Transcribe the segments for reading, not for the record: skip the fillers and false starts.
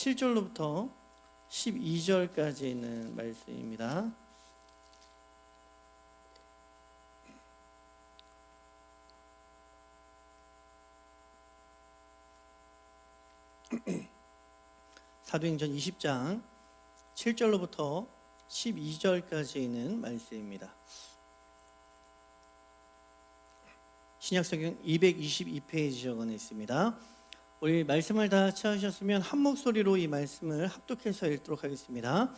7절로부터 12절까지 있는 말씀입니다. 사도행전 20장 7절로부터 12절까지 있는 말씀입니다. 신약성경 222페이지 적어져 있습니다. 우리 말씀을 다 찾으셨으면 한 목소리로 이 말씀을 합독해서 읽도록 하겠습니다.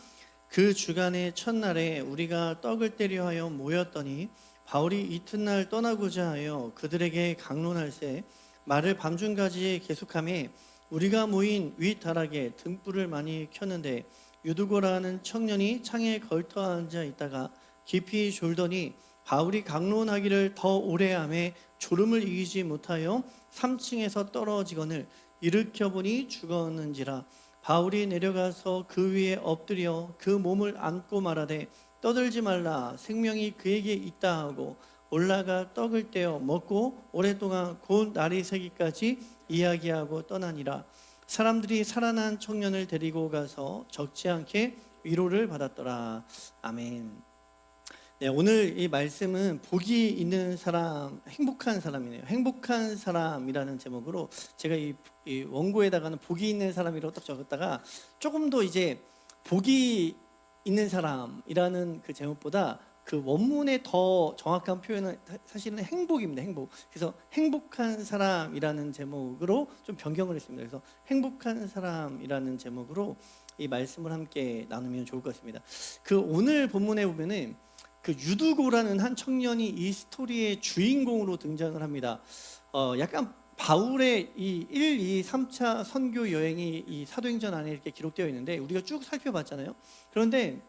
그 주간의 첫날에 우리가 떡을 떼려 하여 모였더니 바울이 이튿날 떠나고자 하여 그들에게 강론할새 말을 밤중까지 계속하매 우리가 모인 윗다락에 등불을 많이 켰는데 유두고라 하는 청년이 창에 걸터 앉아 있다가 깊이 졸더니 바울이 강론하기를 더 오래 하매 졸음을 이기지 못하여 3층에서 떨어지거늘 일으켜보니 죽었는지라. 바울이 내려가서 그 위에 엎드려 그 몸을 안고 말하되 떠들지 말라, 생명이 그에게 있다 하고 올라가 떡을 떼어 먹고 오랫동안 곧 날이 새기까지 이야기하고 떠나니라. 사람들이 살아난 청년을 데리고 가서 적지 않게 위로를 받았더라. 아멘. 네, 오늘 이 말씀은 복이 있는 사람, 행복한 사람이네요. 행복한 사람이라는 제목으로 제가 이 원고에다가는 복이 있는 사람이라고 딱 적었다가 조금 더 이제 복이 있는 사람이라는 그 제목보다 그 원문의 더 정확한 표현은 사실은 행복입니다. 행복. 그래서 행복한 사람이라는 제목으로 좀 변경을 했습니다. 그래서 행복한 사람이라는 제목으로 이 말씀을 함께 나누면 좋을 것 같습니다. 그 오늘 본문에 보면은 그 유두고라는 한 청년이 이 스토리의 주인공으로 등장을 합니다. 약간 바울의 이 1, 2, 3차 선교 여행이 이 사도행전 안에 이렇게 기록되어 있는데 우리가 쭉 살펴봤잖아요. 그런데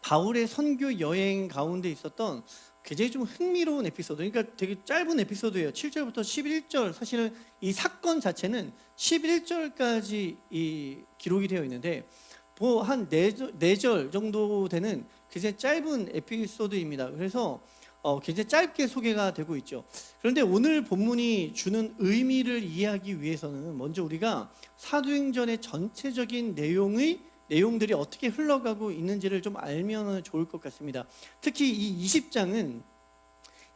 바울의 선교 여행 가운데 있었던 굉장히 좀 흥미로운 에피소드, 그러니까 되게 짧은 에피소드예요. 7절부터 11절, 사실은 이 사건 자체는 11절까지 이 기록이 되어 있는데 뭐 한 4절 정도 되는 굉장히 짧은 에피소드입니다. 그래서 굉장히 짧게 소개가 되고 있죠. 그런데 오늘 본문이 주는 의미를 이해하기 위해서는 먼저 우리가 사도행전의 전체적인 내용들이 어떻게 흘러가고 있는지를 좀 알면 좋을 것 같습니다. 특히 이 20장은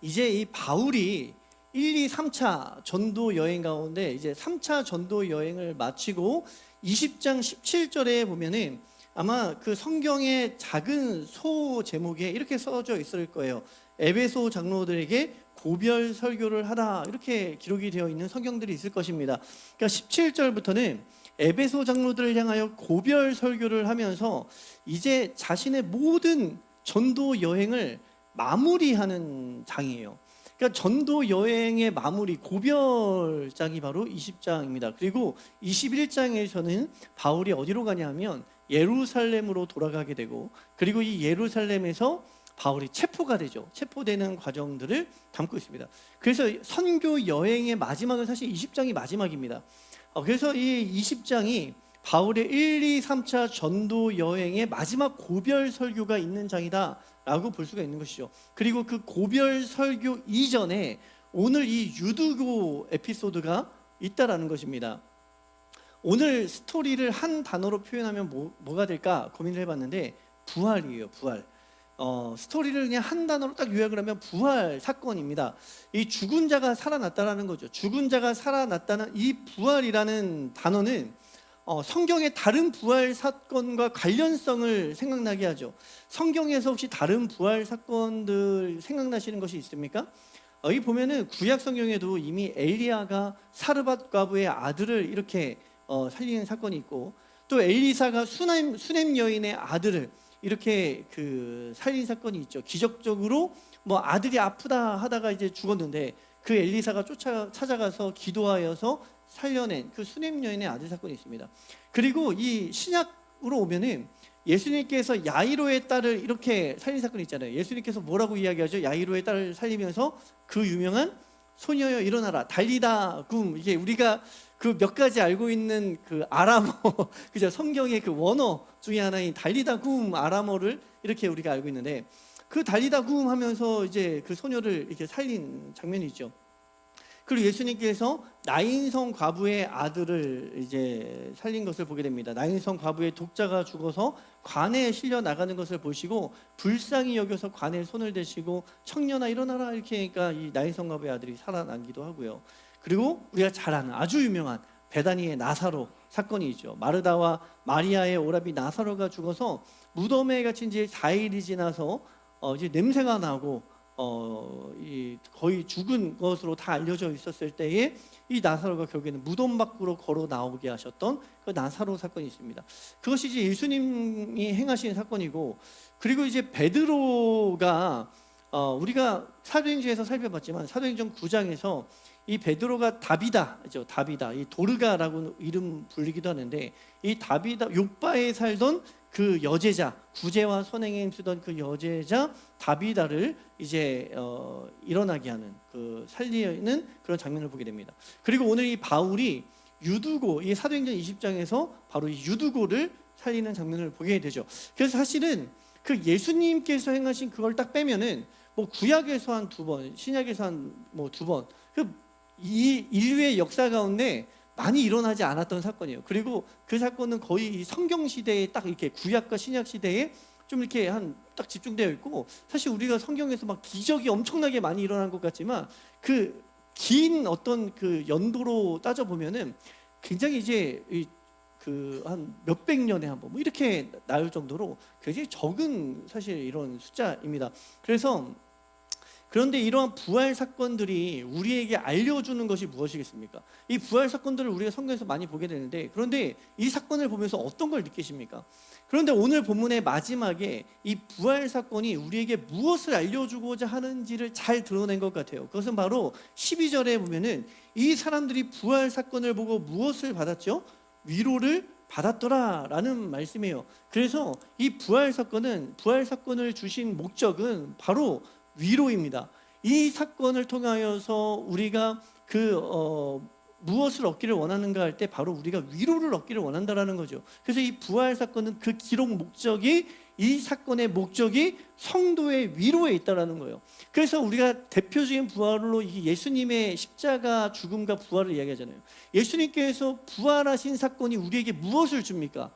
이제 이 바울이 1, 2, 3차 전도 여행 가운데 이제 3차 전도 여행을 마치고 20장 17절에 보면은 아마 그 성경의 작은 소 제목에 이렇게 써져 있을 거예요. 에베소 장로들에게 고별 설교를 하라, 이렇게 기록이 되어 있는 성경들이 있을 것입니다. 그러니까 17절부터는 에베소 장로들을 향하여 고별 설교를 하면서 이제 자신의 모든 전도 여행을 마무리하는 장이에요. 그러니까 전도 여행의 마무리, 고별장이 바로 20장입니다. 그리고 21장에서는 바울이 어디로 가냐 하면 예루살렘으로 돌아가게 되고, 그리고 이 예루살렘에서 바울이 체포가 되죠. 체포되는 과정들을 담고 있습니다. 그래서 선교 여행의 마지막은 사실 20장이 마지막입니다. 그래서 이 20장이 바울의 1, 2, 3차 전도 여행의 마지막 고별 설교가 있는 장이다 라고 볼 수가 있는 것이죠. 그리고 그 고별 설교 이전에 오늘 이 유두고 에피소드가 있다라는 것입니다. 오늘 스토리를 한 단어로 표현하면 뭐가 될까 고민을 해봤는데 부활이에요. 부활. 스토리를 그냥 한 단어로 딱 요약을 하면 부활 사건입니다. 이 죽은 자가 살아났다라는 거죠. 죽은 자가 살아났다는 이 부활이라는 단어는 성경의 다른 부활 사건과 관련성을 생각나게 하죠. 성경에서 혹시 다른 부활 사건들 생각나시는 것이 있습니까? 여기 보면은 구약 성경에도 이미 엘리야가 사르밧 과부의 아들을 이렇게 살리는 사건이 있고, 또 엘리사가 수넴 여인의 아들을 이렇게 그 살린 사건이 있죠. 기적적으로 뭐 아들이 아프다 하다가 이제 죽었는데 그 엘리사가 찾아가서 기도하여서 살려낸 그 수넴 여인의 아들 사건이 있습니다. 그리고 이 신약으로 오면은 예수님께서 야이로의 딸을 이렇게 살린 사건이 있잖아요. 예수님께서 뭐라고 이야기하죠? 야이로의 딸을 살리면서 그 유명한 소녀여 일어나라, 달리다 굼, 이게 우리가 그 몇 가지 알고 있는 그 아람어 그죠? 성경의 그 원어 중에 하나인 달리다 굼 아람어를 이렇게 우리가 알고 있는데, 그 달리다 굼 하면서 이제 그 소녀를 이렇게 살린 장면이 있죠. 그리고 예수님께서 나인성 과부의 아들을 이제 살린 것을 보게 됩니다. 나인성 과부의 독자가 죽어서 관에 실려 나가는 것을 보시고 불쌍히 여겨서 관에 손을 대시고 청년아 일어나라 이렇게 하니까 이 나인성 과부의 아들이 살아나기도 하고요. 그리고 우리가 잘 아는 아주 유명한 베다니의 나사로 사건이 있죠. 마르다와 마리아의 오라비 나사로가 죽어서 무덤에 갇힌 지 4일이 지나서 이제 냄새가 나고 거의 죽은 것으로 다 알려져 있었을 때에 이 나사로가 결국에는 무덤 밖으로 걸어 나오게 하셨던 그 나사로 사건이 있습니다. 그것이 이제 예수님이 행하신 사건이고, 그리고 이제 베드로가 우리가 사도행전에서 살펴봤지만 사도행전 9장에서 이 베드로가 다비다죠. 다비다, 이 도르가라고 이름 불리기도 하는데, 이 다비다 욥바에 살던 그 여제자, 구제와 선행에 힘쓰던 그 여제자 다비다를 이제 일어나게 하는, 그 살리는 그런 장면을 보게 됩니다. 그리고 오늘 이 바울이 유두고, 이 사도행전 20장에서 바로 이 유두고를 살리는 장면을 보게 되죠. 그래서 사실은 그 예수님께서 행하신 그걸 딱 빼면은 뭐 구약에서 한 2번, 신약에서 한 뭐 2번, 이 인류의 역사 가운데 많이 일어나지 않았던 사건이에요. 그리고 그 사건은 거의 이 성경 시대에 딱 이렇게 구약과 신약 시대에 좀 이렇게 한 딱 집중되어 있고, 사실 우리가 성경에서 막 기적이 엄청나게 많이 일어난 것 같지만 그 긴 어떤 그 연도로 따져 보면은 굉장히 이제 그 한 몇백 년에 한 번 뭐 이렇게 나올 정도로 굉장히 적은 사실 이런 숫자입니다. 그런데 이러한 부활 사건들이 우리에게 알려주는 것이 무엇이겠습니까? 이 부활 사건들을 우리가 성경에서 많이 보게 되는데, 그런데 이 사건을 보면서 어떤 걸 느끼십니까? 그런데 오늘 본문의 마지막에 이 부활 사건이 우리에게 무엇을 알려주고자 하는지를 잘 드러낸 것 같아요. 그것은 바로 12절에 보면은 이 사람들이 부활 사건을 보고 무엇을 받았죠? 위로를 받았더라 라는 말씀이에요. 그래서 이 부활 사건을 주신 목적은 바로 위로입니다. 이 사건을 통하여서 우리가 무엇을 얻기를 원하는가 할 때 바로 우리가 위로를 얻기를 원한다라는 거죠. 그래서 이 부활 사건은 그 기록 목적이, 이 사건의 목적이 성도의 위로에 있다라는 거예요. 그래서 우리가 대표적인 부활로 예수님의 십자가 죽음과 부활을 이야기하잖아요. 예수님께서 부활하신 사건이 우리에게 무엇을 줍니까?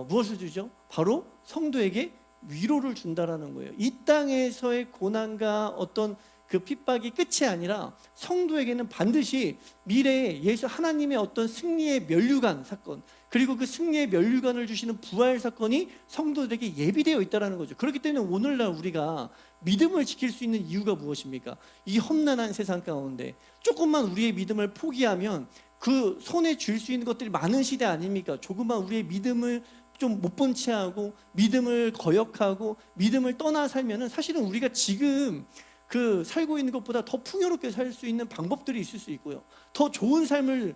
무엇을 주죠? 바로 성도에게 위로를 준다라는 거예요. 이 땅에서의 고난과 어떤 그 핍박이 끝이 아니라 성도에게는 반드시 미래에 하나님의 어떤 승리의 면류관 사건, 그리고 그 승리의 면류관을 주시는 부활 사건이 성도들에게 예비되어 있다는 거죠. 그렇기 때문에 오늘날 우리가 믿음을 지킬 수 있는 이유가 무엇입니까? 이 험난한 세상 가운데 조금만 우리의 믿음을 포기하면 그 손에 쥘 수 있는 것들이 많은 시대 아닙니까? 조금만 우리의 믿음을 좀 못 본 채 하고 믿음을 거역하고 믿음을 떠나 살면은 사실은 우리가 지금 그 살고 있는 것보다 더 풍요롭게 살 수 있는 방법들이 있을 수 있고요. 더 좋은 삶을,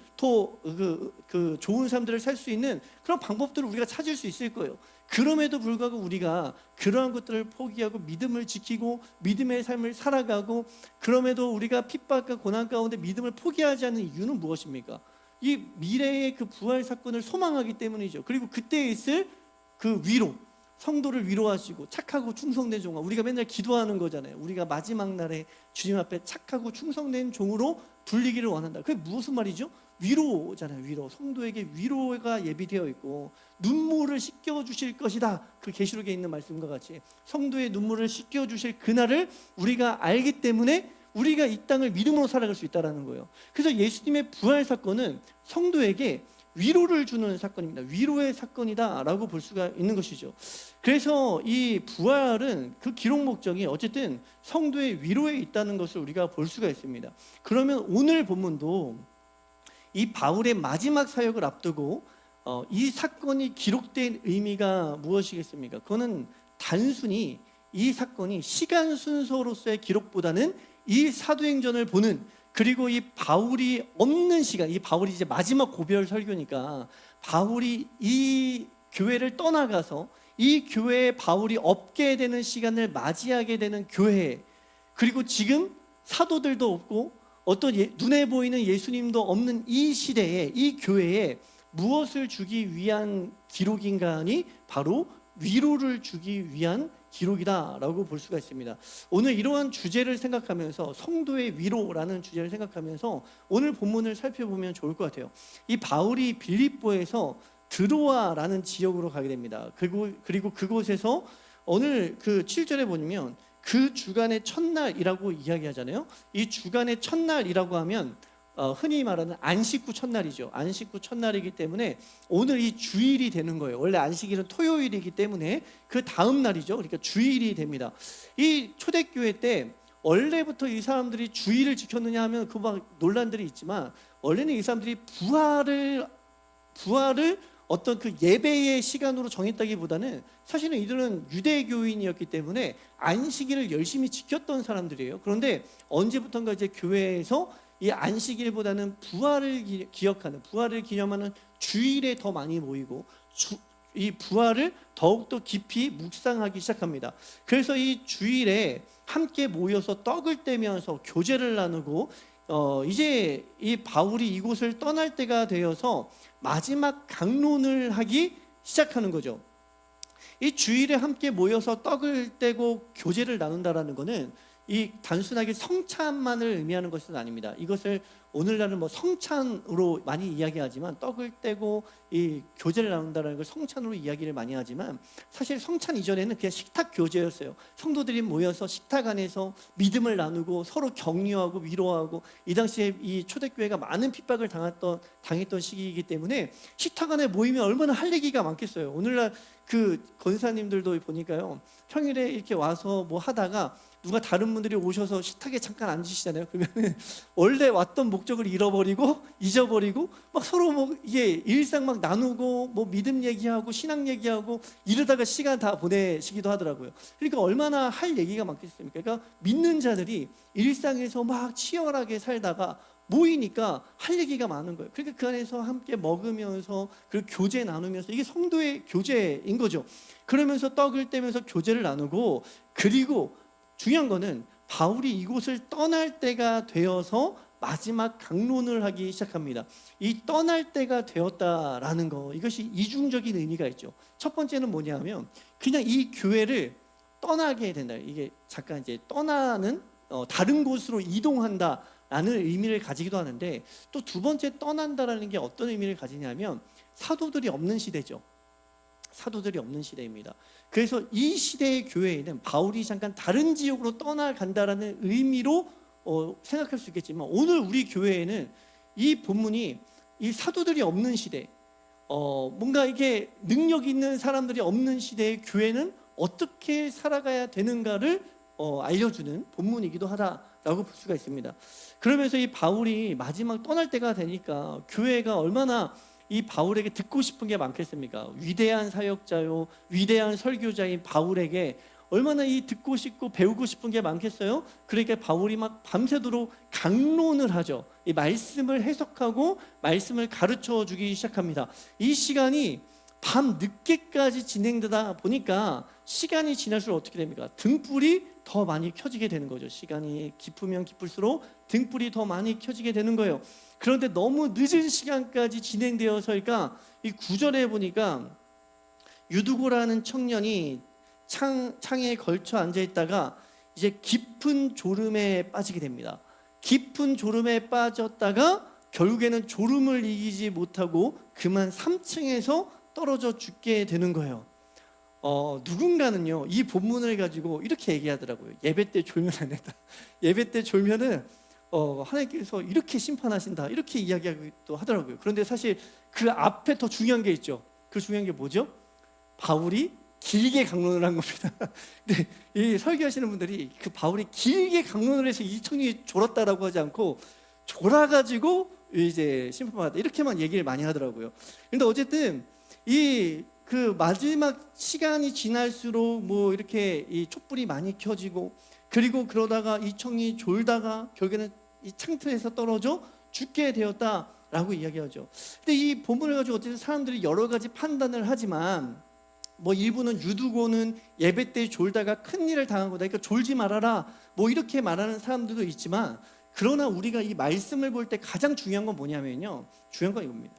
좋은 삶들을 살 수 있는 그런 방법들을 우리가 찾을 수 있을 거예요. 그럼에도 불구하고 우리가 그러한 것들을 포기하고 믿음을 지키고 믿음의 삶을 살아가고, 그럼에도 우리가 핍박과 고난 가운데 믿음을 포기하지 않는 이유는 무엇입니까? 이 미래의 그 부활 사건을 소망하기 때문이죠. 그리고 그때 있을 그 위로, 성도를 위로하시고 착하고 충성된 종아, 우리가 맨날 기도하는 거잖아요. 우리가 마지막 날에 주님 앞에 착하고 충성된 종으로 불리기를 원한다. 그게 무슨 말이죠? 위로잖아요. 위로. 성도에게 위로가 예비되어 있고 눈물을 씻겨주실 것이다. 그 계시록에 있는 말씀과 같이 성도의 눈물을 씻겨주실 그날을 우리가 알기 때문에 우리가 이 땅을 믿음으로 살아갈 수 있다는 거예요. 그래서 예수님의 부활 사건은 성도에게 위로를 주는 사건입니다. 위로의 사건이다라고 볼 수가 있는 것이죠. 그래서 이 부활은 그 기록 목적이 어쨌든 성도의 위로에 있다는 것을 우리가 볼 수가 있습니다. 그러면 오늘 본문도 이 바울의 마지막 사역을 앞두고 이 사건이 기록된 의미가 무엇이겠습니까? 그거는 단순히 이 사건이 시간 순서로서의 기록보다는 이 사도행전을 보는, 그리고 이 바울이 없는 시간, 이 바울이 이제 마지막 고별 설교니까 바울이 이 교회를 떠나가서 이 교회에 바울이 없게 되는 시간을 맞이하게 되는 교회, 그리고 지금 사도들도 없고 어떤 눈에 보이는 예수님도 없는 이 시대에 이 교회에 무엇을 주기 위한 기록인가 하니 바로 위로를 주기 위한 기록이다라고 볼 수가 있습니다. 오늘 이러한 주제를 생각하면서 성도의 위로라는 주제를 생각하면서 오늘 본문을 살펴보면 좋을 것 같아요. 이 바울이 빌립보에서 드로아라는 지역으로 가게 됩니다. 그리고 그곳에서 오늘 그 7절에 보면 그 주간의 첫날이라고 이야기하잖아요. 이 주간의 첫날이라고 하면 흔히 말하는 안식 후 첫날이죠. 안식 후 첫날이기 때문에 오늘 이 주일이 되는 거예요. 원래 안식일은 토요일이기 때문에 그 다음 날이죠. 그러니까 주일이 됩니다. 이 초대교회 때 원래부터 이 사람들이 주일을 지켰느냐 하면 그 막 논란들이 있지만 원래는 이 사람들이 부활을 어떤 그 예배의 시간으로 정했다기보다는 사실은 이들은 유대교인이었기 때문에 안식일을 열심히 지켰던 사람들이에요. 그런데 언제부턴가 이제 교회에서 이 안식일보다는 부활을 기억하는, 부활을 기념하는 주일에 더 많이 모이고 이 부활을 더욱더 깊이 묵상하기 시작합니다. 그래서 이 주일에 함께 모여서 떡을 떼면서 교제를 나누고 이제 이 바울이 이곳을 떠날 때가 되어서 마지막 강론을 하기 시작하는 거죠. 이 주일에 함께 모여서 떡을 떼고 교제를 나눈다라는 것은 이 단순하게 성찬만을 의미하는 것은 아닙니다. 이것을 오늘날은 뭐 성찬으로 많이 이야기하지만 떡을 떼고 이 교제를 나눈다는 걸 성찬으로 이야기를 많이 하지만 사실 성찬 이전에는 그냥 식탁 교제였어요. 성도들이 모여서 식탁 안에서 믿음을 나누고 서로 격려하고 위로하고 이 당시에 이 초대교회가 많은 핍박을 당했던 시기이기 때문에 식탁 안에 모이면 얼마나 할 얘기가 많겠어요. 오늘날 그 권사님들도 보니까요, 평일에 이렇게 와서 뭐 하다가 누가 다른 분들이 오셔서 식탁에 잠깐 앉으시잖아요. 그러면 원래 왔던 목적을 잊어버리고 막 서로 뭐 이게 일상 막 나누고 뭐 믿음 얘기하고 신앙 얘기하고 이러다가 시간 다 보내시기도 하더라고요. 그러니까 얼마나 할 얘기가 많겠습니까? 그러니까 믿는 자들이 일상에서 막 치열하게 살다가 모이니까 할 얘기가 많은 거예요. 그러니까 그 안에서 함께 먹으면서 그리고 교제 나누면서 이게 성도의 교제인 거죠. 그러면서 떡을 떼면서 교제를 나누고, 그리고 중요한 거는 바울이 이곳을 떠날 때가 되어서 마지막 강론을 하기 시작합니다. 이 떠날 때가 되었다라는 거, 이것이 이중적인 의미가 있죠. 첫 번째는 뭐냐면 그냥 이 교회를 떠나게 된다. 이게 잠깐 이제 떠나는 다른 곳으로 이동한다라는 의미를 가지기도 하는데, 또 두 번째 떠난다라는 게 어떤 의미를 가지냐면 사도들이 없는 시대죠. 사도들이 없는 시대입니다. 그래서 이 시대의 교회에는 바울이 잠깐 다른 지역으로 떠나간다라는 의미로 생각할 수 있겠지만, 오늘 우리 교회에는 이 본문이 이 사도들이 없는 시대, 뭔가 이게 능력 있는 사람들이 없는 시대의 교회는 어떻게 살아가야 되는가를 알려주는 본문이기도 하다라고 볼 수가 있습니다. 그러면서 이 바울이 마지막 떠날 때가 되니까 교회가 얼마나 이 바울에게 듣고 싶은 게 많겠습니까? 위대한 사역자요, 위대한 설교자인 바울에게 얼마나 이 듣고 싶고 배우고 싶은 게 많겠어요? 그러니까 바울이 막 밤새도록 강론을 하죠. 이 말씀을 해석하고 말씀을 가르쳐 주기 시작합니다. 이 시간이 밤 늦게까지 진행되다 보니까 시간이 지날수록 어떻게 됩니까? 등불이 더 많이 켜지게 되는 거죠. 시간이 깊으면 깊을수록 등불이 더 많이 켜지게 되는 거예요. 그런데 너무 늦은 시간까지 진행되어서니까 이 9절에 보니까 유두고라는 청년이 창에 걸쳐 앉아있다가 이제 깊은 졸음에 빠지게 됩니다. 깊은 졸음에 빠졌다가 결국에는 졸음을 이기지 못하고 그만 3층에서 떨어져 죽게 되는 거예요. 누군가는요 이 본문을 가지고 이렇게 얘기하더라고요. 예배 때 졸면 안 된다. 예배 때 졸면은 하나님께서 이렇게 심판하신다, 이렇게 이야기하기도 하더라고요. 그런데 사실 그 앞에 더 중요한 게 있죠. 그 중요한 게 뭐죠? 바울이 길게 강론을 한 겁니다. 근데 이 설교하시는 분들이 그 바울이 길게 강론을 해서 이 청년이 졸았다라고 하지 않고 졸아가지고 이제 심판받았다, 이렇게만 얘기를 많이 하더라고요. 근데 어쨌든 이 그 마지막 시간이 지날수록 뭐 이렇게 이 촛불이 많이 켜지고, 그리고 그러다가 이 청이 졸다가 결국에는 이 창틀에서 떨어져 죽게 되었다라고 이야기하죠. 근데 이 본문을 가지고 어쨌든 사람들이 여러 가지 판단을 하지만, 뭐 일부는 유두고는 예배 때 졸다가 큰 일을 당한 거다, 그러니까 졸지 말아라, 뭐 이렇게 말하는 사람들도 있지만, 그러나 우리가 이 말씀을 볼 때 가장 중요한 건 뭐냐면요, 중요한 건 이겁니다.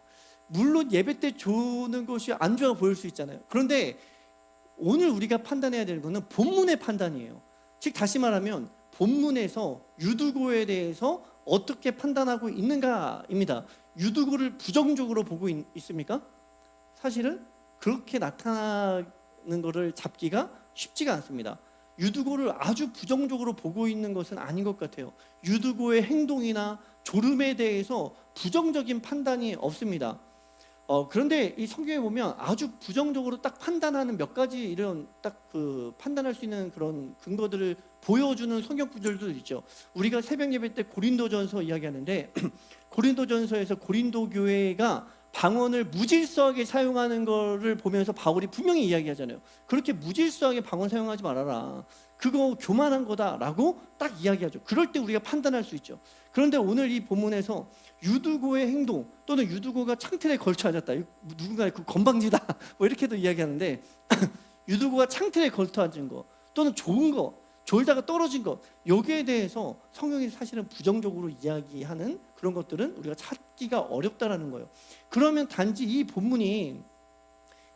물론 예배 때 조는 것이 안 좋아 보일 수 있잖아요. 그런데 오늘 우리가 판단해야 되는 것은 본문의 판단이에요. 즉 다시 말하면 본문에서 유두고에 대해서 어떻게 판단하고 있는가입니다. 유두고를 부정적으로 보고 있습니까? 사실은 그렇게 나타나는 것을 잡기가 쉽지가 않습니다. 유두고를 아주 부정적으로 보고 있는 것은 아닌 것 같아요. 유두고의 행동이나 졸음에 대해서 부정적인 판단이 없습니다. 그런데 이 성경에 보면 아주 부정적으로 딱 판단하는 몇 가지 이런 딱 그 판단할 수 있는 그런 근거들을 보여주는 성경 구절도 있죠. 우리가 새벽 예배 때 고린도전서 이야기하는데 고린도전서에서 고린도 교회가 방언을 무질서하게 사용하는 것을 보면서 바울이 분명히 이야기하잖아요. 그렇게 무질서하게 방언 사용하지 말아라. 그거 교만한 거다라고 딱 이야기하죠. 그럴 때 우리가 판단할 수 있죠. 그런데 오늘 이 본문에서 유두고의 행동 또는 유두고가 창틀에 걸쳐 앉았다. 누군가 그 건방지다. 뭐 이렇게도 이야기하는데 유두고가 창틀에 걸쳐 앉은 거 또는 좋은 거, 졸다가 떨어진 것 여기에 대해서 성경이 사실은 부정적으로 이야기하는 그런 것들은 우리가 찾기가 어렵다라는 거예요. 그러면 단지 이 본문이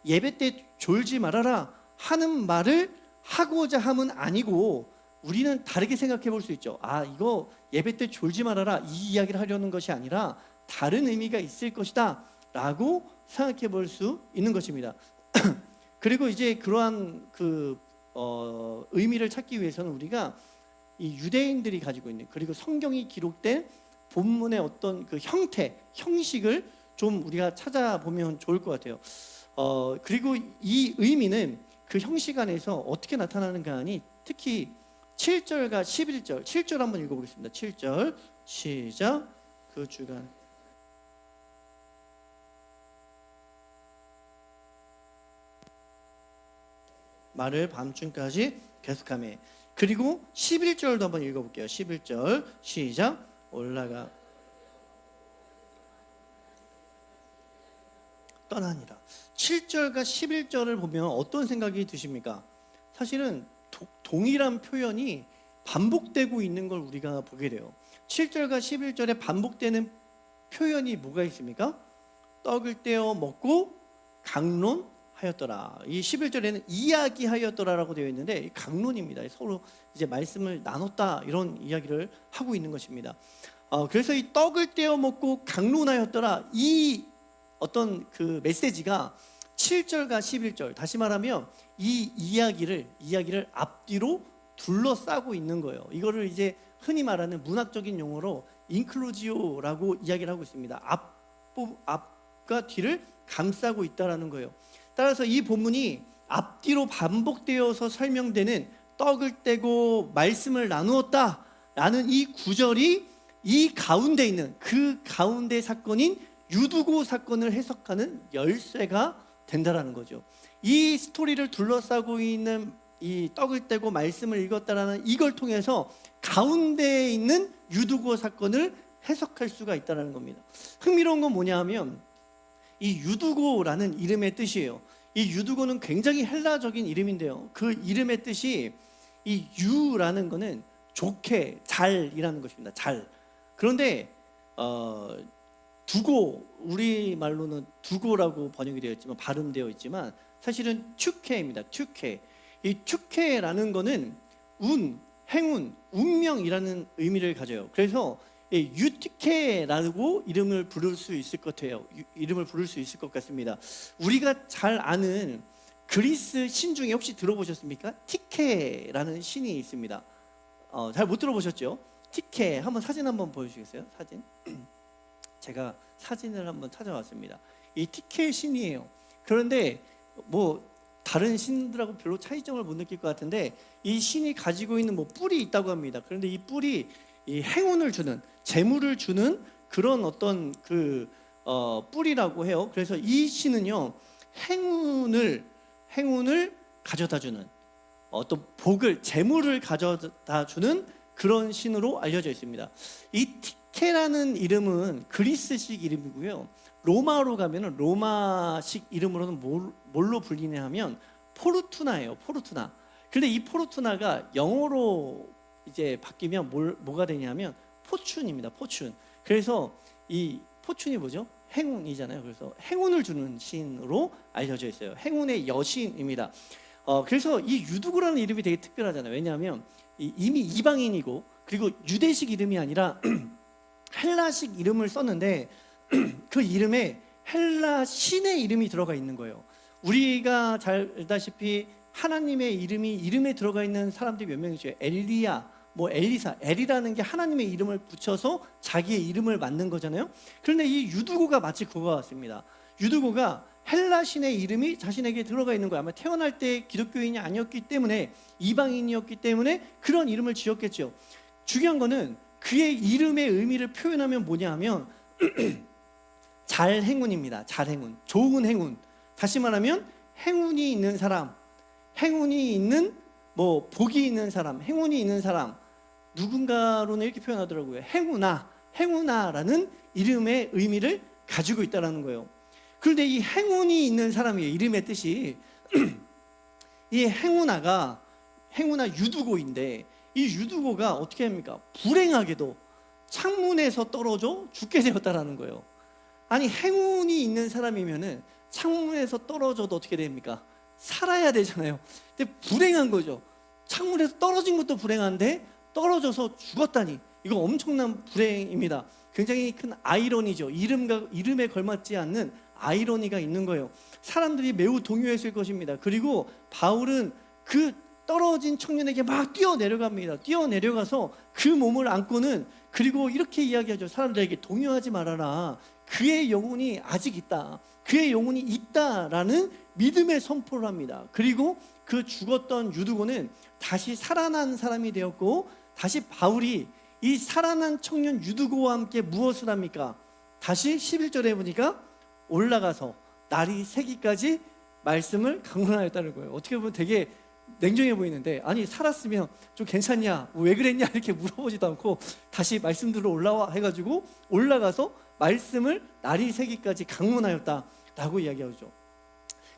예배 때 졸지 말아라 하는 말을 하고자 함은 아니고 우리는 다르게 생각해 볼 수 있죠. 이거 예배 때 졸지 말아라 이 이야기를 하려는 것이 아니라 다른 의미가 있을 것이다 라고 생각해 볼 수 있는 것입니다. 그리고 이제 그러한 의미를 찾기 위해서는 우리가 이 유대인들이 가지고 있는 그리고 성경이 기록된 본문의 어떤 그 형태, 형식을 좀 우리가 찾아보면 좋을 것 같아요. 그리고 이 의미는 그 형식 안에서 어떻게 나타나는가 하니 특히 7절과 11절 7절 한번 읽어보겠습니다. 7절 시작. 그 주간 말을 밤중까지 계속하며 그리고 11절도 한번 읽어볼게요. 11절 시작. 올라가 떠나니라. 7절과 11절을 보면 어떤 생각이 드십니까? 사실은 동일한 표현이 반복되고 있는 걸 우리가 보게 돼요. 7절과 11절에 반복되는 표현이 뭐가 있습니까? 떡을 떼어 먹고 강론하였더라. 이 11절에는 이야기하였더라라고 되어 있는데 이 강론입니다. 서로 이제 말씀을 나눴다 이런 이야기를 하고 있는 것입니다. 그래서 이 떡을 떼어 먹고 강론하였더라 이 어떤 그 메시지가 7절과 11절 다시 말하면 이 이야기를 앞뒤로 둘러싸고 있는 거예요. 이거를 이제 흔히 말하는 문학적인 용어로 인클루지오라고 이야기를 하고 있습니다. 앞과 뒤를 감싸고 있다라는 거예요. 따라서 이 본문이 앞뒤로 반복되어서 설명되는 떡을 떼고 말씀을 나누었다라는 이 구절이 이 가운데 있는 그 가운데 사건인 유두고 사건을 해석하는 열쇠가 된다라는 거죠. 이 스토리를 둘러싸고 있는 이 떡을 떼고 말씀을 읽었다라는 이걸 통해서 가운데에 있는 유두고 사건을 해석할 수가 있다는 겁니다. 흥미로운 건 뭐냐 하면 이 유두고라는 이름의 뜻이에요. 이 유두고는 굉장히 헬라적인 이름인데요. 그 이름의 뜻이 이 유라는 거는 좋게, 잘이라는 것입니다. 잘. 그런데 두고, 우리말로는 두고라고 번역이 되어 있지만 발음되어 있지만 사실은 튜케입니다. 튜케. 이 튜케라는 거는 운, 행운, 운명이라는 의미를 가져요. 그래서 유티케라고 이름을 부를 수 있을 것 같아요. 이름을 부를 수 있을 것 같습니다. 우리가 잘 아는 그리스 신 중에 혹시 들어보셨습니까? 티케라는 신이 있습니다. 잘 못 들어보셨죠? 티케 한번 사진 한번 보여주시겠어요? 사진. 제가 사진을 한번 찾아왔습니다. 이 티케 신이에요. 그런데 뭐 다른 신들하고 별로 차이점을 못 느낄 것 같은데 이 신이 가지고 있는 뭐 뿔이 있다고 합니다. 그런데 이 뿔이 이 행운을 주는, 재물을 주는 그런 어떤 그 뿔이라고 해요. 그래서 이 신은요 행운을 가져다주는 어떤 복을, 재물을 가져다주는 그런 신으로 알려져 있습니다. 이 티케라는 이름은 그리스식 이름이고요. 로마로 가면은 로마식 이름으로는 뭘로 불리냐 하면 포르투나예요. 포르투나. 근데 이 포르투나가 영어로 이제 바뀌면 뭐가 되냐면 포춘입니다. 포춘. 그래서 이 포춘이 뭐죠? 행운이잖아요. 그래서 행운을 주는 신으로 알려져 있어요. 행운의 여신입니다. 그래서 이 유두고라는 이름이 되게 특별하잖아요. 왜냐하면 이미 이방인이고, 그리고 유대식 이름이 아니라 헬라식 이름을 썼는데 그 이름에 헬라 신의 이름이 들어가 있는 거예요. 우리가 잘 알다시피 하나님의 이름이 이름에 들어가 있는 사람들이 몇 명이죠? 엘리야, 뭐 엘리사, 엘이라는 게 하나님의 이름을 붙여서 자기의 이름을 만든 거잖아요. 그런데 이 유두고가 마치 그거 같습니다. 유두고가 헬라 신의 이름이 자신에게 들어가 있는 거예요. 아마 태어날 때 기독교인이 아니었기 때문에, 이방인이었기 때문에 그런 이름을 지었겠죠. 중요한 거는 그의 이름의 의미를 표현하면 뭐냐 하면 잘행운입니다. 잘행운, 좋은 행운. 다시 말하면 행운이 있는 사람, 행운이 있는, 뭐 복이 있는 사람, 행운이 있는 사람. 누군가로는 이렇게 표현하더라고요. 행운아, 행운아라는 이름의 의미를 가지고 있다는 거예요. 그런데 이 행운이 있는 사람이에요. 이름의 뜻이 이 행운아 유두고인데, 이 유두고가 어떻게 합니까? 불행하게도 창문에서 떨어져 죽게 되었다라는 거예요. 아니, 행운이 있는 사람이면은 창문에서 떨어져도 어떻게 됩니까? 살아야 되잖아요. 근데 불행한 거죠. 창문에서 떨어진 것도 불행한데 떨어져서 죽었다니, 이거 엄청난 불행입니다. 굉장히 큰 아이러니죠. 이름에 걸맞지 않는 아이러니가 있는 거예요. 사람들이 매우 동요했을 것입니다. 그리고 바울은 그 떨어진 청년에게 막 뛰어내려갑니다. 뛰어내려가서 그 몸을 안고는, 그리고 이렇게 이야기하죠. 사람들에게 동요하지 말아라. 그의 영혼이 아직 있다. 그의 영혼이 있다라는 믿음의 선포를 합니다. 그리고 그 죽었던 유두고는 다시 살아난 사람이 되었고, 다시 바울이 이 살아난 청년 유두고와 함께 무엇을 합니까? 다시 11절에 보니까 올라가서 날이 새기까지 말씀을 강론하였다는 거예요. 어떻게 보면 되게 냉정해 보이는데, 아니 살았으면 좀 괜찮냐, 왜 그랬냐 이렇게 물어보지도 않고 다시 말씀 들어 올라와 해가지고 올라가서 말씀을 날이 새기까지 강론하였다라고 이야기하죠.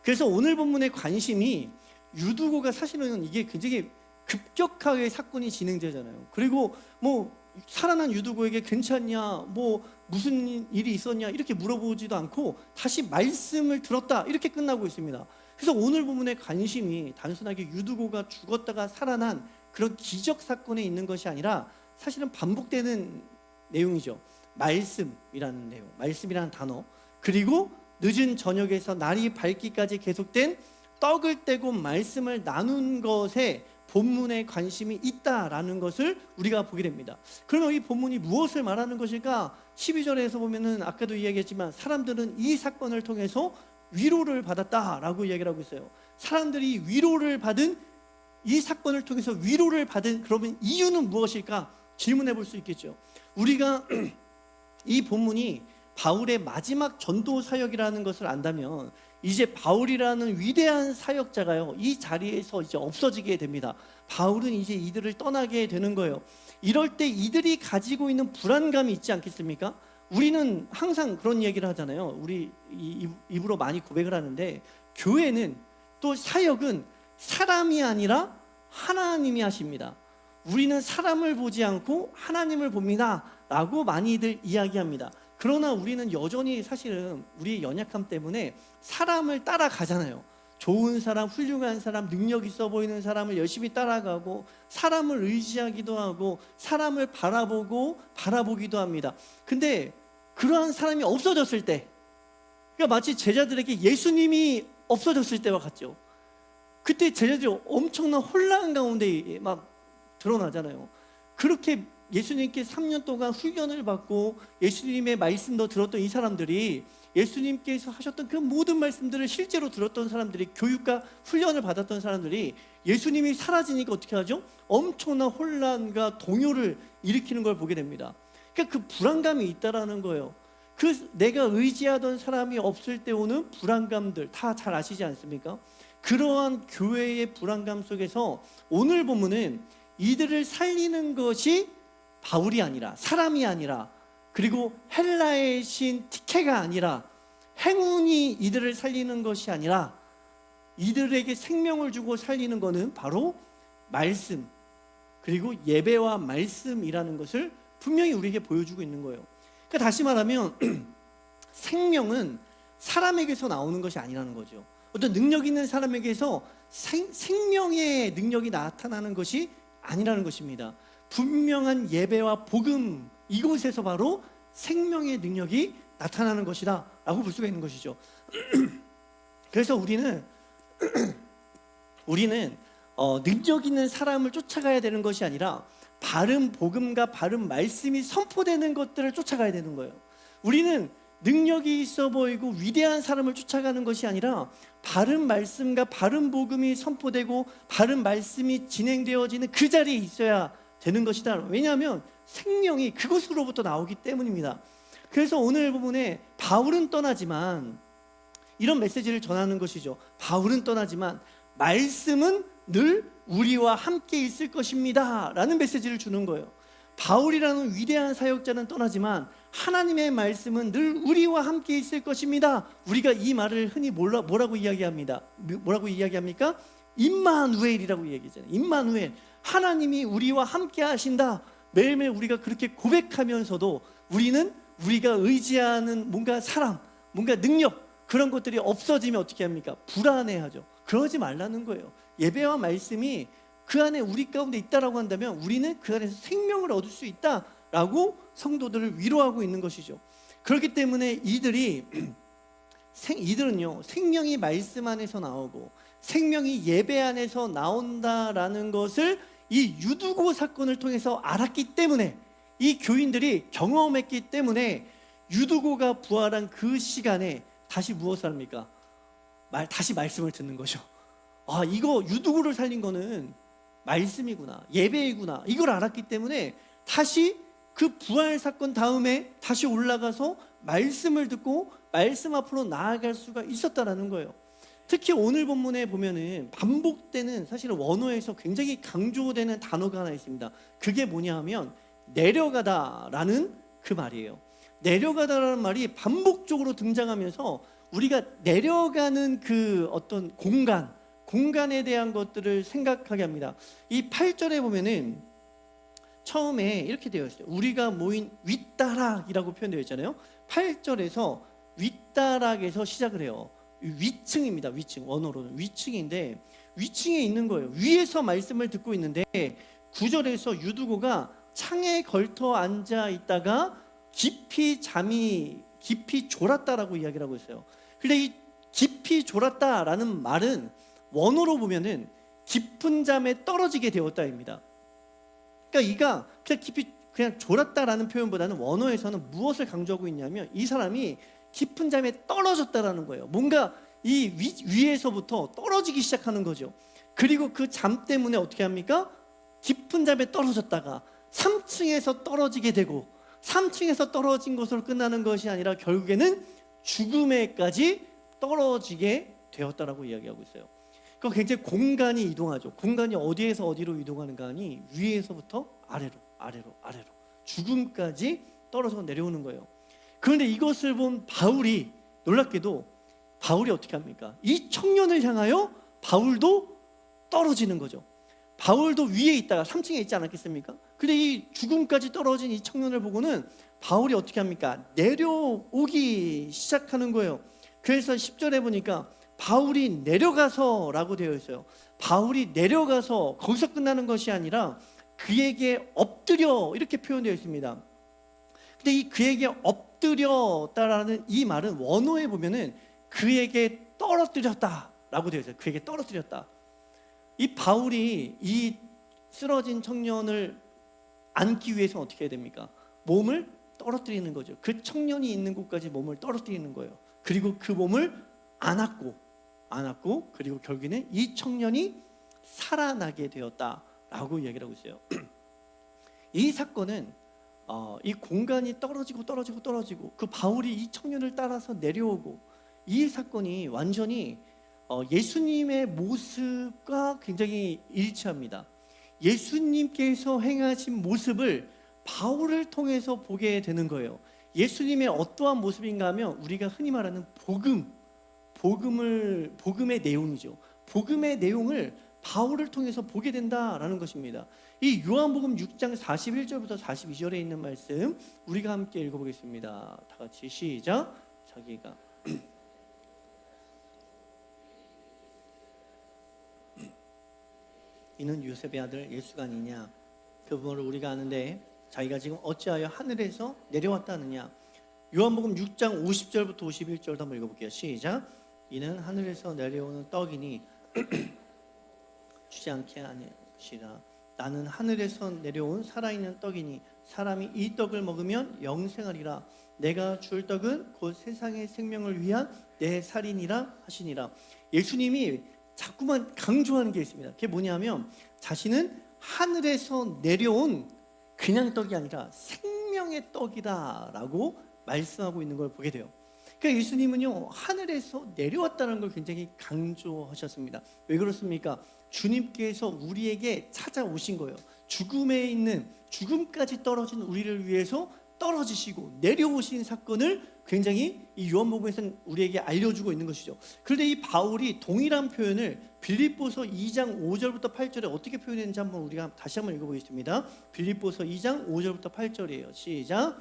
그래서 오늘 본문의 관심이 유두고가 사실은 이게 굉장히 급격하게 사건이 진행되잖아요. 그리고 뭐 살아난 유두고에게 괜찮냐, 뭐 무슨 일이 있었냐 이렇게 물어보지도 않고 다시 말씀을 들었다 이렇게 끝나고 있습니다. 그래서 오늘 본문의 관심이 단순하게 유두고가 죽었다가 살아난 그런 기적 사건에 있는 것이 아니라 사실은 반복되는 내용이죠. 말씀이라는 내용, 말씀이라는 단어, 그리고 늦은 저녁에서 날이 밝기까지 계속된 떡을 떼고 말씀을 나눈 것에 본문에 관심이 있다라는 것을 우리가 보게 됩니다. 그러면 이 본문이 무엇을 말하는 것일까? 12절에서 보면은 아까도 이야기했지만 사람들은 이 사건을 통해서 위로를 받았다라고 이야기를 하고 있어요. 사람들이 위로를 받은, 이 사건을 통해서 위로를 받은, 그러면 이유는 무엇일까? 질문해 볼 수 있겠죠. 우리가 이 본문이 바울의 마지막 전도 사역이라는 것을 안다면 이제 바울이라는 위대한 사역자가요, 이 자리에서 이제 없어지게 됩니다. 바울은 이제 이들을 떠나게 되는 거예요. 이럴 때 이들이 가지고 있는 불안감이 있지 않겠습니까? 우리는 항상 그런 얘기를 하잖아요. 우리 입으로 많이 고백을 하는데, 교회는 또 사역은 사람이 아니라 하나님이 하십니다. 우리는 사람을 보지 않고 하나님을 봅니다 라고 많이들 이야기합니다. 그러나 우리는 여전히 사실은 우리의 연약함 때문에 사람을 따라가잖아요. 좋은 사람, 훌륭한 사람, 능력 있어 보이는 사람을 열심히 따라가고, 사람을 의지하기도 하고, 사람을 바라보기도 합니다. 근데 그러한 사람이 없어졌을 때, 그러니까 마치 제자들에게 예수님이 없어졌을 때와 같죠. 그때 제자들이 엄청난 혼란 가운데 막 드러나잖아요. 그렇게 예수님께 3년 동안 훈련을 받고 예수님의 말씀도 들었던 이 사람들이, 예수님께서 하셨던 그 모든 말씀들을 실제로 들었던 사람들이, 교육과 훈련을 받았던 사람들이 예수님이 사라지니까 어떻게 하죠? 엄청난 혼란과 동요를 일으키는 걸 보게 됩니다. 그러니까 그 불안감이 있다라는 거예요. 그 내가 의지하던 사람이 없을 때 오는 불안감들 다 잘 아시지 않습니까? 그러한 교회의 불안감 속에서 오늘 본문은 이들을 살리는 것이 바울이 아니라, 사람이 아니라, 그리고 헬라의 신 티케가 아니라, 행운이 이들을 살리는 것이 아니라 이들에게 생명을 주고 살리는 것은 바로 말씀, 그리고 예배와 말씀이라는 것을 분명히 우리에게 보여주고 있는 거예요. 그러니까 다시 말하면 생명은 사람에게서 나오는 것이 아니라는 거죠. 어떤 능력 있는 사람에게서 생명의 능력이 나타나는 것이 아니라는 것입니다. 분명한 예배와 복음, 이곳에서 바로 생명의 능력이 나타나는 것이다 라고 볼 수가 있는 것이죠. 그래서 우리는 능력 있는 사람을 쫓아가야 되는 것이 아니라 바른 복음과 바른 말씀이 선포되는 것들을 쫓아가야 되는 거예요. 우리는 능력이 있어 보이고 위대한 사람을 쫓아가는 것이 아니라 바른 말씀과 바른 복음이 선포되고 바른 말씀이 진행되어지는 그 자리에 있어야 되는 것이다. 왜냐하면 생명이 그곳으로부터 나오기 때문입니다. 그래서 오늘 부분에 바울은 떠나지만, 이런 메시지를 전하는 것이죠. 바울은 떠나지만 말씀은 늘 우리와 함께 있을 것입니다 라는 메시지를 주는 거예요. 바울이라는 위대한 사역자는 떠나지만 하나님의 말씀은 늘 우리와 함께 있을 것입니다. 우리가 이 말을 흔히 뭐라고 이야기합니다. 뭐라고 이야기합니까? 임마누엘이라고 이야기하잖아요. 임마누엘, 하나님이 우리와 함께 하신다. 매일매일 우리가 그렇게 고백하면서도 우리는 우리가 의지하는 뭔가 사람, 뭔가 능력, 그런 것들이 없어지면 어떻게 합니까? 불안해하죠. 그러지 말라는 거예요. 예배와 말씀이 그 안에 우리 가운데 있다라고 한다면 우리는 그 안에서 생명을 얻을 수 있다라고 성도들을 위로하고 있는 것이죠. 그렇기 때문에 이들은요, 생명이 말씀 안에서 나오고 생명이 예배 안에서 나온다라는 것을 이 유두고 사건을 통해서 알았기 때문에, 이 교인들이 경험했기 때문에 유두고가 부활한 그 시간에 다시 무엇을 합니까? 다시 말씀을 듣는 거죠. 아, 이거 유두고를 살린 거는 말씀이구나, 예배이구나, 이걸 알았기 때문에 다시 그 부활 사건 다음에 다시 올라가서 말씀을 듣고 말씀 앞으로 나아갈 수가 있었다라는 거예요. 특히 오늘 본문에 보면은 반복되는, 사실은 원어에서 굉장히 강조되는 단어가 하나 있습니다. 그게 뭐냐 하면 내려가다라는 그 말이에요. 내려가다라는 말이 반복적으로 등장하면서 우리가 내려가는 그 어떤 공간에 대한 것들을 생각하게 합니다. 이 8절에 보면은 처음에 이렇게 되어 있어요. 우리가 모인 윗다락이라고 표현되어 있잖아요. 8절에서 윗다락에서 시작을 해요. 위층입니다. 위층, 원어로는 위층인데 위층에 있는 거예요. 위에서 말씀을 듣고 있는데 9절에서 유두고가 창에 걸터 앉아 있다가 깊이 졸았다라고 이야기를 하고 있어요. 근데 이 깊이 졸았다라는 말은 원어로 보면은 깊은 잠에 떨어지게 되었다입니다. 그러니까 이가 그냥 깊이 그냥 졸았다라는 표현보다는 원어에서는 무엇을 강조하고 있냐면 이 사람이 깊은 잠에 떨어졌다라는 거예요. 뭔가 이 위에서부터 떨어지기 시작하는 거죠. 그리고 그 잠 때문에 어떻게 합니까? 깊은 잠에 떨어졌다가 3층에서 떨어지게 되고 3층에서 떨어진 것으로 끝나는 것이 아니라 결국에는 죽음에까지 떨어지게 되었다라고 이야기하고 있어요. 그러니까 굉장히 공간이 이동하죠. 공간이 어디에서 어디로 이동하는가 하니 위에서부터 아래로 죽음까지 떨어져 내려오는 거예요. 그런데 이것을 본 바울이 놀랍게도 바울이 어떻게 합니까? 이 청년을 향하여 바울도 떨어지는 거죠. 바울도 위에 있다가 3층에 있지 않았겠습니까? 근데 이 죽음까지 떨어진 이 청년을 보고는 바울이 어떻게 합니까? 내려오기 시작하는 거예요. 그래서 10절에 보니까 바울이 내려가서라고 되어 있어요. 바울이 내려가서 거기서 끝나는 것이 아니라 그에게 엎드려 이렇게 표현되어 있습니다. 근데 이 그에게 엎드렸다라는 이 말은 원어에 보면은 그에게 떨어뜨렸다라고 되어 있어요. 그에게 떨어뜨렸다. 이 바울이 이 쓰러진 청년을 안기 위해서 어떻게 해야 됩니까? 몸을 떨어뜨리는 거죠. 그 청년이 있는 곳까지 몸을 떨어뜨리는 거예요. 그리고 그 몸을 안았고 그리고 결국에는 이 청년이 살아나게 되었다라고 이야기를 하고 있어요. 이 사건은 이 공간이 떨어지고 그 바울이 이 청년을 따라서 내려오고 이 사건이 완전히 예수님의 모습과 굉장히 일치합니다. 예수님께서 행하신 모습을 바울을 통해서 보게 되는 거예요. 예수님의 어떠한 모습인가 하면 우리가 흔히 말하는 복음의 내용이죠. 복음의 내용을 바울을 통해서 보게 된다라는 것입니다. 이 요한복음 6장 41절부터 42절에 있는 말씀 우리가 함께 읽어보겠습니다. 다 같이 시작. 자기가 이는 요셉의 아들 예수가 아니냐. 그 부분을 우리가 아는데 자기가 지금 어찌하여 하늘에서 내려왔다느냐. 요한복음 6장 50절부터 51절 한번 읽어볼게요. 시작. 이는 하늘에서 내려오는 떡이니 주지 않게 하는 것이라. 나는 하늘에서 내려온 살아있는 떡이니 사람이 이 떡을 먹으면 영생하리라. 내가 줄 떡은 곧 세상의 생명을 위한 내 살이니라 하시니라. 예수님이 자꾸만 강조하는 게 있습니다. 그게 뭐냐면 자신은 하늘에서 내려온 그냥 떡이 아니라 생명의 떡이다라고 말씀하고 있는 걸 보게 돼요. 그러니까 예수님은요, 하늘에서 내려왔다는 걸 굉장히 강조하셨습니다. 왜 그렇습니까? 주님께서 우리에게 찾아오신 거예요. 죽음에 있는, 죽음까지 떨어진 우리를 위해서 떨어지시고 내려오신 사건을 굉장히 이 요한복음에서는 우리에게 알려주고 있는 것이죠. 그런데 이 바울이 동일한 표현을 빌립보서 2장 5절부터 8절에 어떻게 표현했는지 한번 우리가 다시 한번 읽어보겠습니다. 빌립보서 2장 5절부터 8절이에요. 시작.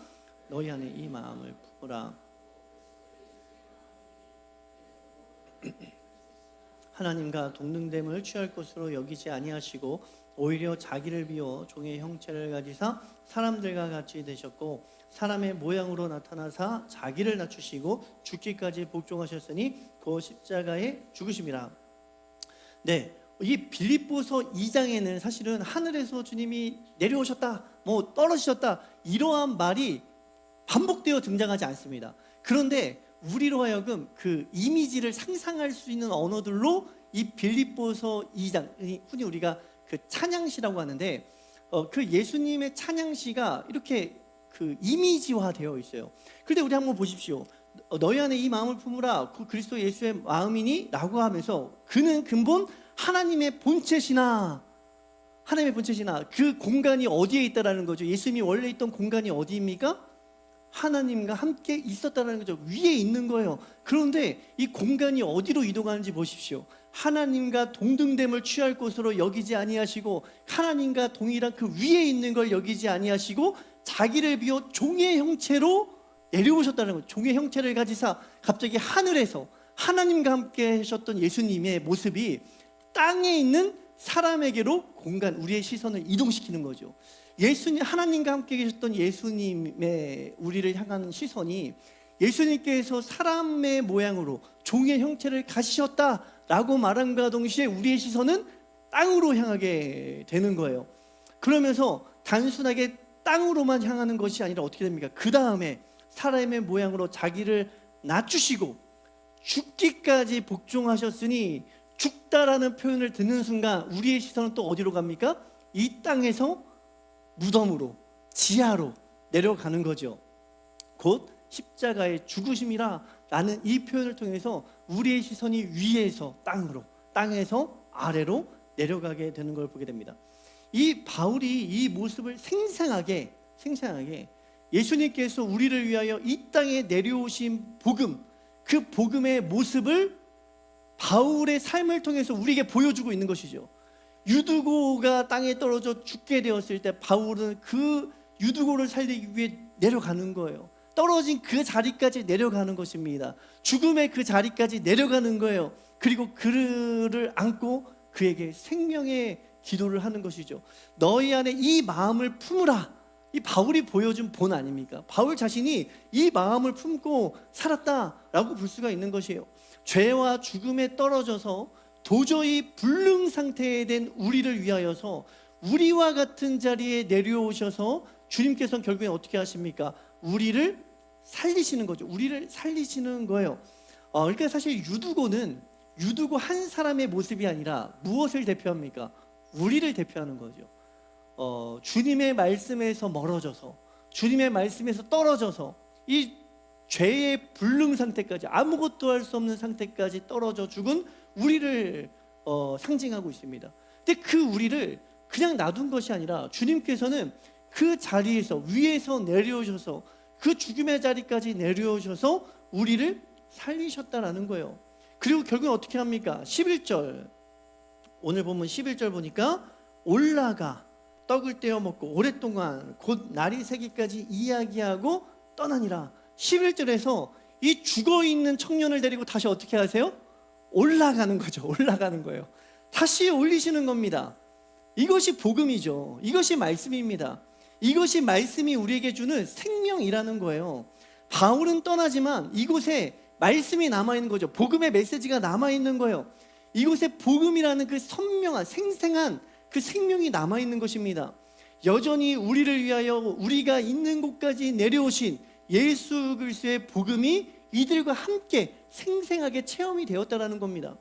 너희 안에 이 마음을 품으라. 하나님과 동등됨을 취할 것으로 여기지 아니하시고 오히려 자기를 비워 종의 형체를 가지사 사람들과 같이 되셨고 사람의 모양으로 나타나사 자기를 낮추시고 죽기까지 복종하셨으니 그 십자가에 죽으심이라. 네, 이 빌립보서 2장에는 사실은 하늘에서 주님이 내려오셨다, 뭐 떨어지셨다 이러한 말이 반복되어 등장하지 않습니다. 그런데 우리로 하여금 그 이미지를 상상할 수 있는 언어들로 이 빌립보서 2장, 흔히 우리가 그 찬양시라고 하는데 그 예수님의 찬양시가 이렇게 그 이미지화되어 있어요. 그런데 우리 한번 보십시오. 너희 안에 이 마음을 품으라. 그 그리스도 예수의 마음이니 라고 하면서 그는 근본 하나님의 본체시나, 하나님의 본체시나 그 공간이 어디에 있다라는 거죠. 예수님이 원래 있던 공간이 어디입니까? 하나님과 함께 있었다는 거죠. 위에 있는 거예요. 그런데 이 공간이 어디로 이동하는지 보십시오. 하나님과 동등됨을 취할 것으로 여기지 아니하시고 하나님과 동일한 그 위에 있는 걸 여기지 아니하시고 자기를 비워 종의 형체로 내려오셨다는 거죠. 종의 형체를 가지사 갑자기 하늘에서 하나님과 함께 하셨던 예수님의 모습이 땅에 있는 사람에게로 공간, 우리의 시선을 이동시키는 거죠. 예수님, 하나님과 함께 계셨던 예수님의 우리를 향하는 시선이 예수님께서 사람의 모양으로 종의 형체를 가지셨다라고 말함과 동시에 우리의 시선은 땅으로 향하게 되는 거예요. 그러면서 단순하게 땅으로만 향하는 것이 아니라 어떻게 됩니까? 그 다음에 사람의 모양으로 자기를 낮추시고 죽기까지 복종하셨으니, 죽다라는 표현을 듣는 순간 우리의 시선은 또 어디로 갑니까? 이 땅에서 무덤으로, 지하로 내려가는 거죠. 곧 십자가의 죽으심이라 라는 이 표현을 통해서 우리의 시선이 위에서 땅으로, 땅에서 아래로 내려가게 되는 걸 보게 됩니다. 이 바울이 이 모습을 생생하게 예수님께서 우리를 위하여 이 땅에 내려오신 복음, 그 복음의 모습을 바울의 삶을 통해서 우리에게 보여주고 있는 것이죠. 유두고가 땅에 떨어져 죽게 되었을 때 바울은 그 유두고를 살리기 위해 내려가는 거예요. 떨어진 그 자리까지 내려가는 것입니다. 죽음의 그 자리까지 내려가는 거예요. 그리고 그를 안고 그에게 생명의 기도를 하는 것이죠. 너희 안에 이 마음을 품으라. 이 바울이 보여준 본 아닙니까? 바울 자신이 이 마음을 품고 살았다라고 볼 수가 있는 것이에요. 죄와 죽음에 떨어져서 도저히 불능 상태에 된 우리를 위하여서 우리와 같은 자리에 내려오셔서 주님께서는 결국에 어떻게 하십니까? 우리를 살리시는 거죠. 우리를 살리시는 거예요. 그러니까 사실 유두고는 유두고 한 사람의 모습이 아니라 무엇을 대표합니까? 우리를 대표하는 거죠. 주님의 말씀에서 멀어져서, 주님의 말씀에서 떨어져서 이 죄의 불능 상태까지, 아무것도 할 수 없는 상태까지 떨어져 죽은 우리를 상징하고 있습니다. 근데 그 우리를 그냥 놔둔 것이 아니라 주님께서는 그 자리에서, 위에서 내려오셔서 그 죽음의 자리까지 내려오셔서 우리를 살리셨다라는 거예요. 그리고 결국엔 어떻게 합니까? 11절, 오늘 보면 11절 보니까 올라가 떡을 떼어 먹고 오랫동안 곧 날이 새기까지 이야기하고 떠나니라. 11절에서 이 죽어있는 청년을 데리고 다시 어떻게 하세요? 올라가는 거죠. 올라가는 거예요. 다시 올리시는 겁니다. 이것이 복음이죠. 이것이 말씀입니다. 이것이 말씀이 우리에게 주는 생명이라는 거예요. 바울은 떠나지만 이곳에 말씀이 남아있는 거죠. 복음의 메시지가 남아있는 거예요. 이곳에 복음이라는 그 선명한 생생한 그 생명이 남아있는 것입니다. 여전히 우리를 위하여 우리가 있는 곳까지 내려오신 예수 그리스도의 복음이 이들과 함께 생생하게 체험이 되었다는 겁니다.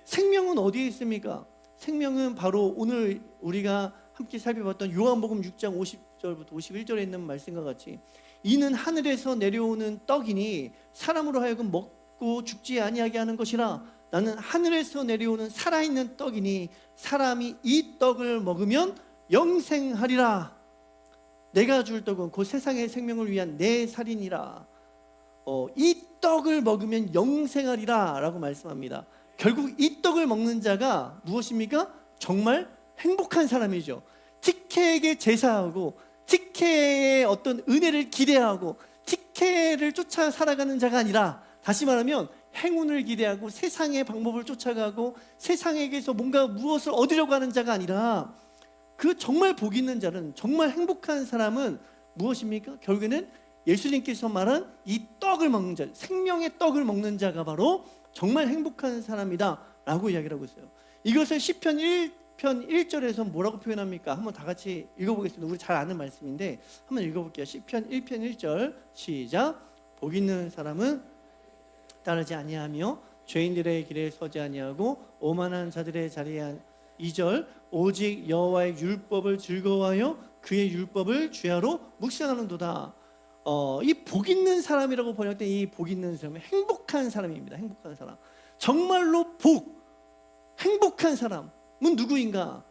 생명은 어디에 있습니까? 생명은 바로 오늘 우리가 함께 살펴봤던 요한복음 6장 50절부터 51절에 있는 말씀과 같이 이는 하늘에서 내려오는 떡이니 사람으로 하여금 먹고 죽지 아니하게 하는 것이라. 나는 하늘에서 내려오는 살아있는 떡이니 사람이 이 떡을 먹으면 영생하리라. 내가 줄 떡은 곧 세상의 생명을 위한 내 살이니라. 이 떡을 먹으면 영생하리라 라고 말씀합니다. 결국 이 떡을 먹는 자가 무엇입니까? 정말 행복한 사람이죠. 티케에게 제사하고 티케의 어떤 은혜를 기대하고 티케를 쫓아 살아가는 자가 아니라, 다시 말하면 행운을 기대하고 세상의 방법을 쫓아가고 세상에게서 뭔가 무엇을 얻으려고 하는 자가 아니라, 그 정말 복 있는 자는, 정말 행복한 사람은 무엇입니까? 결국에는 예수님께서 말한 이 떡을 먹는 자, 생명의 떡을 먹는 자가 바로 정말 행복한 사람이다 라고 이야기를 하고 있어요. 이것을 시편 1편 1절에서 뭐라고 표현합니까? 한번 다 같이 읽어보겠습니다. 우리 잘 아는 말씀인데 한번 읽어볼게요. 시편 1편 1절 시작. 복 있는 사람은 따르지 아니하며 죄인들의 길에 서지 아니하고 오만한 자들의 자리에 2절 오직 여호와의 율법을 즐거워하여 그의 율법을 주야로 묵상하는도다. 이 복 있는 사람이라고 번역된 이 복 있는 사람은 행복한 사람입니다. 행복한 사람. 정말로 행복한 사람은 누구인가?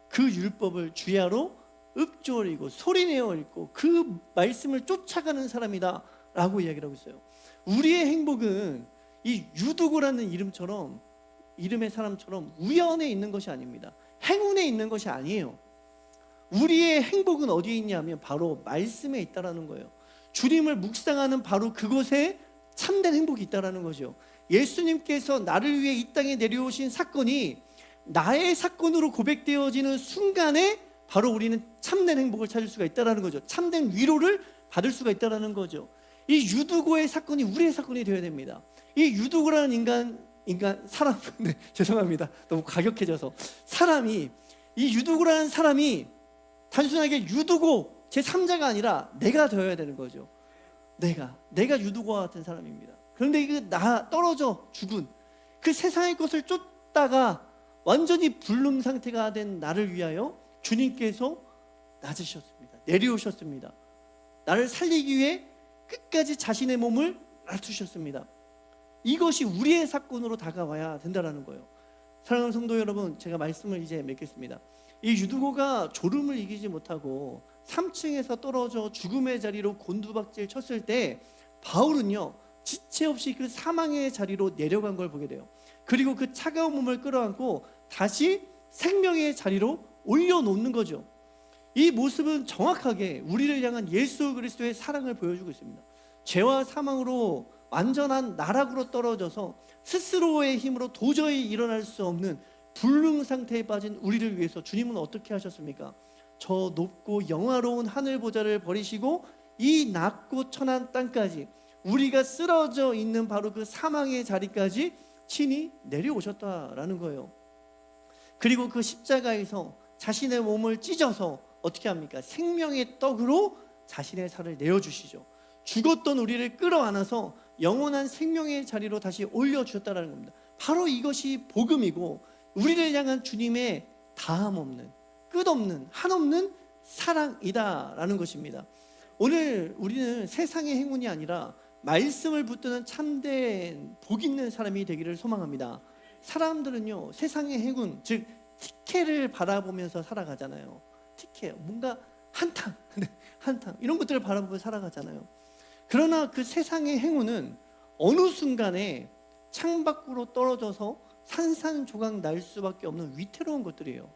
그 율법을 주야로 읊조리고 소리내어 읽고 그 말씀을 쫓아가는 사람이다 라고 이야기를 하고 있어요. 우리의 행복은 이 유두고라는 이름의 사람처럼 우연에 있는 것이 아닙니다. 행운에 있는 것이 아니에요. 우리의 행복은 어디에 있냐면 바로 말씀에 있다라는 거예요. 주님을 묵상하는 바로 그곳에 참된 행복이 있다라는 거죠. 예수님께서 나를 위해 이 땅에 내려오신 사건이 나의 사건으로 고백되어지는 순간에 바로 우리는 참된 행복을 찾을 수가 있다라는 거죠. 참된 위로를 받을 수가 있다라는 거죠. 이 유두고의 사건이 우리의 사건이 되어야 됩니다. 이 유두고라는 사람 네, 죄송합니다. 너무 과격해져서 이 유두고라는 사람이 단순하게 유두고 제3자가 아니라 내가 되어야 되는 거죠. 내가 유두고와 같은 사람입니다. 그런데 나 떨어져 죽은 그 세상의 것을 쫓다가 완전히 불능 상태가 된 나를 위하여 주님께서 낮으셨습니다. 내려오셨습니다. 나를 살리기 위해 끝까지 자신의 몸을 낮추셨습니다. 이것이 우리의 사건으로 다가와야 된다는 거예요. 사랑하는 성도 여러분, 제가 말씀을 이제 맺겠습니다. 이 유두고가 졸음을 이기지 못하고 3층에서 떨어져 죽음의 자리로 곤두박질 쳤을 때 바울은요 지체 없이 그 사망의 자리로 내려간 걸 보게 돼요. 그리고 그 차가운 몸을 끌어안고 다시 생명의 자리로 올려놓는 거죠. 이 모습은 정확하게 우리를 향한 예수 그리스도의 사랑을 보여주고 있습니다. 죄와 사망으로 완전한 나락으로 떨어져서 스스로의 힘으로 도저히 일어날 수 없는 불능 상태에 빠진 우리를 위해서 주님은 어떻게 하셨습니까? 저 높고 영화로운 하늘 보좌를 버리시고 이 낮고 천한 땅까지, 우리가 쓰러져 있는 바로 그 사망의 자리까지 친히 내려오셨다라는 거예요. 그리고 그 십자가에서 자신의 몸을 찢어서 어떻게 합니까? 생명의 떡으로 자신의 살을 내어주시죠. 죽었던 우리를 끌어안아서 영원한 생명의 자리로 다시 올려주셨다는 겁니다. 바로 이것이 복음이고 우리를 향한 주님의 다함 없는, 끝없는, 한없는 사랑이다라는 것입니다. 오늘 우리는 세상의 행운이 아니라 말씀을 붙드는 참된 복 있는 사람이 되기를 소망합니다. 사람들은요 세상의 행운, 즉 티켓을 바라보면서 살아가잖아요. 티켓, 뭔가 한탕 이런 것들을 바라보며 살아가잖아요. 그러나 그 세상의 행운은 어느 순간에 창밖으로 떨어져서 산산조각 날 수밖에 없는 위태로운 것들이에요.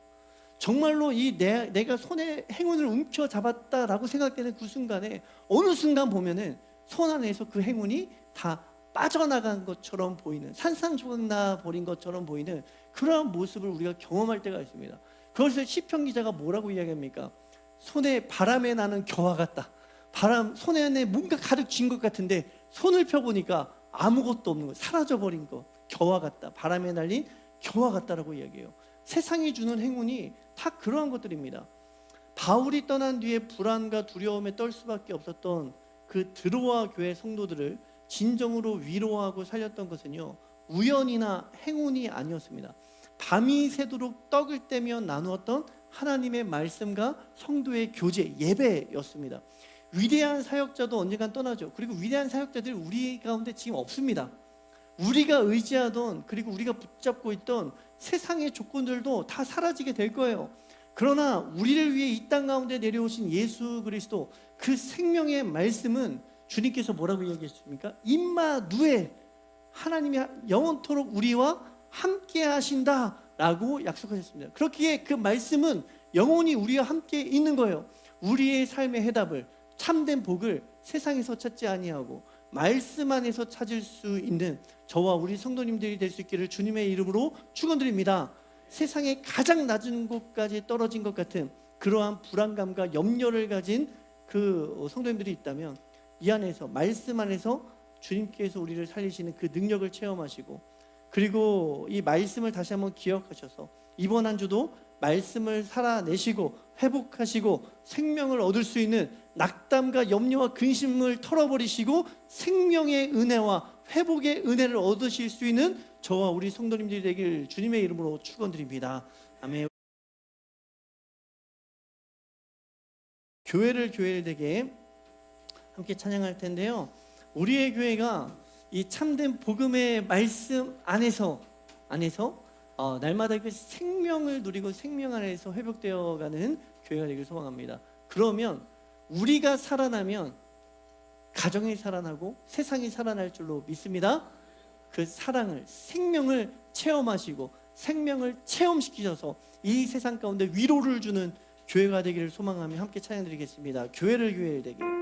정말로 내가 손에 행운을 움켜잡았다라고 생각되는 그 순간에 어느 순간 보면은 손 안에서 그 행운이 다 빠져나간 것처럼 보이는, 산산조각 나 버린 것처럼 보이는 그러한 모습을 우리가 경험할 때가 있습니다. 그것을 시편 기자가 뭐라고 이야기합니까? 손에 바람에 나는 겨와 같다. 손에 안에 뭔가 가득 쥔 것 같은데 손을 펴보니까 아무것도 없는 것, 사라져버린 것, 겨와 같다. 바람에 날린 겨와 같다라고 이야기해요. 세상이 주는 행운이 다 그러한 것들입니다. 바울이 떠난 뒤에 불안과 두려움에 떨 수밖에 없었던 그 드로아 교회 성도들을 진정으로 위로하고 살렸던 것은요, 우연이나 행운이 아니었습니다. 밤이 새도록 떡을 떼며 나누었던 하나님의 말씀과 성도의 교제, 예배였습니다. 위대한 사역자도 언젠간 떠나죠. 그리고 위대한 사역자들이 우리 가운데 지금 없습니다. 우리가 의지하던, 그리고 우리가 붙잡고 있던 세상의 조건들도 다 사라지게 될 거예요. 그러나 우리를 위해 이 땅 가운데 내려오신 예수 그리스도, 그 생명의 말씀은 주님께서 뭐라고 이야기했습니까? 임마누엘, 하나님이 영원토록 우리와 함께 하신다라고 약속하셨습니다. 그렇기에 그 말씀은 영원히 우리와 함께 있는 거예요. 우리의 삶의 해답을, 참된 복을 세상에서 찾지 아니하고 말씀 안에서 찾을 수 있는 저와 우리 성도님들이 될 수 있기를 주님의 이름으로 축원드립니다. 세상의 가장 낮은 곳까지 떨어진 것 같은 그러한 불안감과 염려를 가진 그 성도님들이 있다면, 이 안에서, 말씀 안에서 주님께서 우리를 살리시는 그 능력을 체험하시고, 그리고 이 말씀을 다시 한번 기억하셔서 이번 한 주도 말씀을 살아내시고 회복하시고 생명을 얻을 수 있는 낙담과 염려와 근심을 털어버리시고 생명의 은혜와 회복의 은혜를 얻으실 수 있는 저와 우리 성도님들이 되길 주님의 이름으로 축원드립니다. 아멘. 교회를 되게 함께 찬양할 텐데요, 우리의 교회가 이 참된 복음의 말씀 안에서 날마다 그 생명을 누리고 생명 안에서 회복되어가는 교회가 되길 소망합니다. 그러면 우리가 살아나면 가정이 살아나고 세상이 살아날 줄로 믿습니다. 그 사랑을, 생명을 체험하시고 생명을 체험시키셔서 이 세상 가운데 위로를 주는 교회가 되기를 소망하며 함께 찬양드리겠습니다. 교회를 되길.